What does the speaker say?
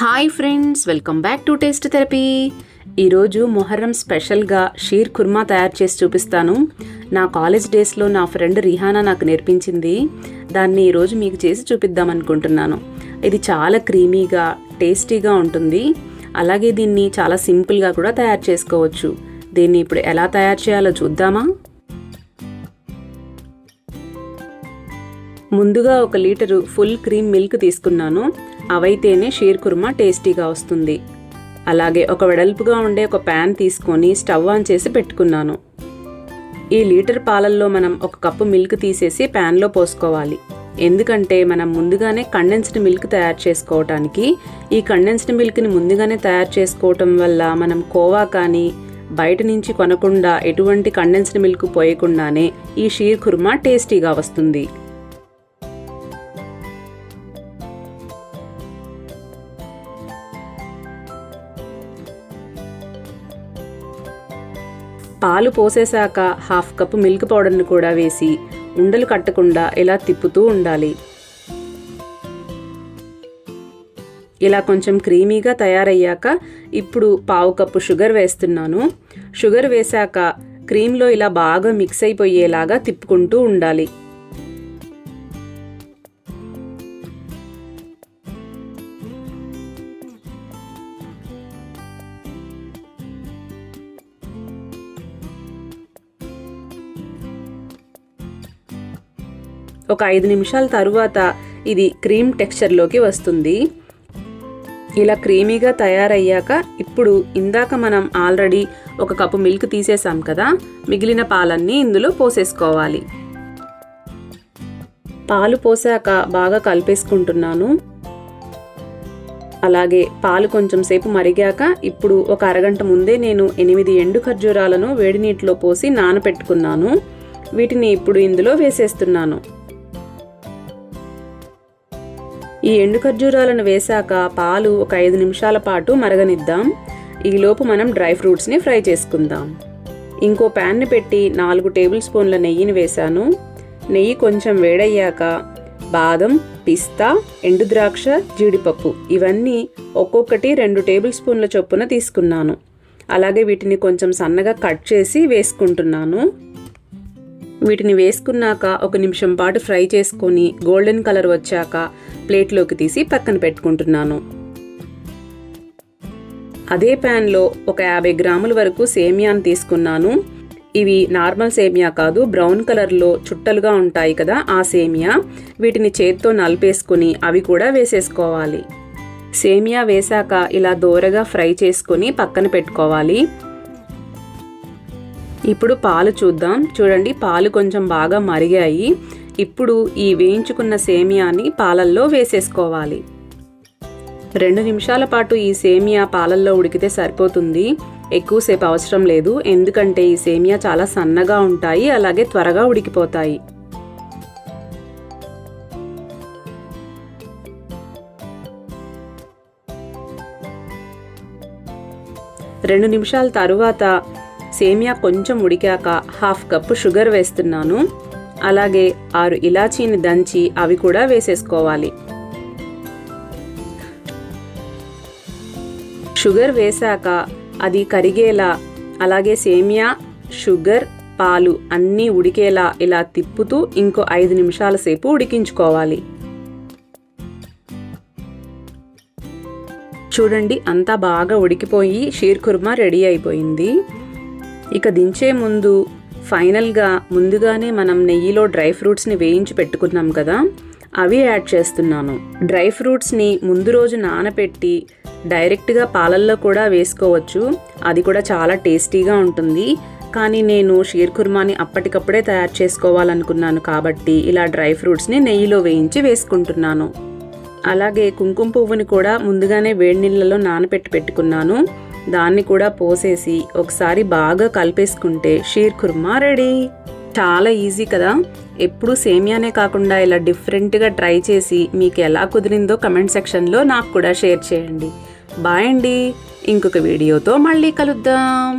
Hi friends, welcome back to taste therapy. ఈరోజు మొహర్రం స్పెషల్గా shear kurma తయారు చేసి చూపిస్తాను. నా కాలేజ్ డేస్లో నా ఫ్రెండ్ రిహానా నాకు నేర్పించింది. దాన్ని ఈరోజు మీకు చేసి చూపిద్దాం అనుకుంటున్నాను. ఇది చాలా క్రీమీగా టేస్టీగా ఉంటుంది. అలాగే దీన్ని చాలా సింపుల్గా కూడా తయారు చేసుకోవచ్చు. దీన్ని ఇప్పుడు ఎలా తయారు చేయాలో చూద్దామా? ముందుగా 1 లీటరు ఫుల్ క్రీమ్ మిల్క్ తీసుకున్నాను. అవైతేనే షీర్ కుర్మా టేస్టీగా వస్తుంది. అలాగే ఒక వెడల్పుగా ఉండే ఒక ప్యాన్ తీసుకొని స్టవ్ ఆన్ చేసి పెట్టుకున్నాను. ఈ లీటర్ పాలల్లో మనం 1 కప్పు మిల్క్ తీసేసి ప్యాన్లో పోసుకోవాలి. ఎందుకంటే మనం ముందుగానే కండెన్స్డ్ మిల్క్ తయారు చేసుకోవటానికి, ఈ కండెన్స్డ్ మిల్క్ని ముందుగానే తయారు చేసుకోవటం వల్ల మనం కోవా కానీ బయట నుంచి కొనకుండా ఎటువంటి కండెన్స్డ్ మిల్క్ పోయకుండానే ఈ షీర్ కుర్మా టేస్టీగా వస్తుంది. పాలు పోసేశాక 1/2 కప్పు మిల్క్ పౌడర్ని కూడా వేసి ఉండలు కట్టకుండా ఇలా తిప్పుతూ ఉండాలి. ఇలా కొంచెం క్రీమీగా తయారయ్యాక ఇప్పుడు 1/4 కప్పు షుగర్ వేస్తున్నాను. షుగర్ వేశాక క్రీమ్లో ఇలా బాగా మిక్స్ అయిపోయేలాగా తిప్పుకుంటూ ఉండాలి. ఒక 5 నిమిషాల తరువాత ఇది క్రీమ్ టెక్స్చర్లోకి వస్తుంది. ఇలా క్రీమీగా తయారయ్యాక ఇప్పుడు ఇందాక మనం ఆల్రెడీ 1 కప్పు మిల్క్ తీసేసాం కదా, మిగిలిన పాలన్నీ ఇందులో పోసేసుకోవాలి. పాలు పోసాక బాగా కలిపేసుకుంటున్నాను. అలాగే పాలు కొంచెం సేపు మరిగాక ఇప్పుడు ఒక అరగంట ముందే నేను 8 ఎండు ఖర్జూరాలను వేడి నీటిలో పోసి నానపెట్టుకున్నాను. వీటిని ఇప్పుడు ఇందులో వేసేస్తున్నాను. ఈ ఎండు ఖర్జూరాలను వేశాక పాలు ఒక 5 నిమిషాల పాటు మరగనిద్దాం. ఈలోపు మనం డ్రై ఫ్రూట్స్ని ఫ్రై చేసుకుందాం. ఇంకో ప్యాన్ని పెట్టి 4 టేబుల్ స్పూన్ల నెయ్యిని వేశాను. నెయ్యి కొంచెం వేడయ్యాక బాదం, పిస్తా, ఎండు ద్రాక్ష, జీడిపప్పు ఇవన్నీ ఒక్కొక్కటి 2 టేబుల్ స్పూన్ల చొప్పున తీసుకున్నాను. అలాగే వీటిని కొంచెం సన్నగా కట్ చేసి వేసుకుంటున్నాను. వీటిని వేసుకున్నాక 1 నిమిషం పాటు ఫ్రై చేసుకొని గోల్డెన్ కలర్ వచ్చాక ప్లేట్లోకి తీసి పక్కన పెట్టుకుంటున్నాను. అదే ప్యాన్లో ఒక 50 గ్రాముల వరకు సేమియాను తీసుకున్నాను. ఇవి నార్మల్ సేమియా కాదు, బ్రౌన్ కలర్లో చుట్టలుగా ఉంటాయి కదా, ఆ సేమియా. వీటిని చేత్తో నలిపేసుకుని అవి కూడా వేసేసుకోవాలి. సేమియా వేశాక ఇలా దోరగా ఫ్రై చేసుకుని పక్కన పెట్టుకోవాలి. ఇప్పుడు పాలు చూద్దాం. చూడండి, పాలు కొంచెం బాగా మరిగాయి. ఇప్పుడు ఈ వేయించుకున్న సేమియాని పాలల్లో వేసేసుకోవాలి. 2 నిమిషాల పాటు ఈ సేమియా పాలల్లో ఉడికితే సరిపోతుంది. ఎక్కువసేపు అవసరం లేదు, ఎందుకంటే ఈ సేమియా చాలా సన్నగా ఉంటాయి, అలాగే త్వరగా ఉడికిపోతాయి. రెండు నిమిషాల తరువాత సేమియా కొంచెం ఉడికాక 1/2 కప్పు షుగర్ వేస్తున్నాను. అలాగే 6 ఇలాచీని దంచి అవి కూడా వేసేసుకోవాలి. షుగర్ వేశాక అది కరిగేలా, అలాగే సేమియా, షుగర్, పాలు అన్నీ ఉడికేలా ఇలా తిప్పుతూ ఇంకో 5 నిమిషాల సేపు ఉడికించుకోవాలి. చూడండి, అంతా బాగా ఉడికిపోయి షీర్ కుర్మా రెడీ అయిపోయింది. ఇక దించే ముందు ఫైనల్గా ముందుగానే మనం నెయ్యిలో డ్రై ఫ్రూట్స్ని వేయించి పెట్టుకున్నాం కదా, అవి యాడ్ చేస్తున్నాను. డ్రై ఫ్రూట్స్ని ముందు రోజు నానపెట్టి డైరెక్ట్గా పాలల్లో కూడా వేసుకోవచ్చు. అది కూడా చాలా టేస్టీగా ఉంటుంది. కానీ నేను షీర్ కుర్మాని అప్పటికప్పుడే తయారు చేసుకోవాలనుకున్నాను కాబట్టి ఇలా డ్రై ఫ్రూట్స్ని నెయ్యిలో వేయించి వేసుకుంటున్నాను. అలాగే కుంకుమ పువ్వుని కూడా ముందుగానే వేడి నీళ్ళలో నానపెట్టి పెట్టుకున్నాను. దాన్ని కూడా పోసేసి ఒకసారి బాగా కలిపేసుకుంటే షీర్ కుర్మా రెడీ. చాలా ఈజీ కదా. ఎప్పుడు సేమియానే కాకుండా ఇలా డిఫరెంట్గా ట్రై చేసి మీకు ఎలా కుదిరిందో కమెంట్ సెక్షన్లో నాకు కూడా షేర్ చేయండి. బాయ్ అండి. ఇంకొక వీడియోతో మళ్ళీ కలుద్దాం.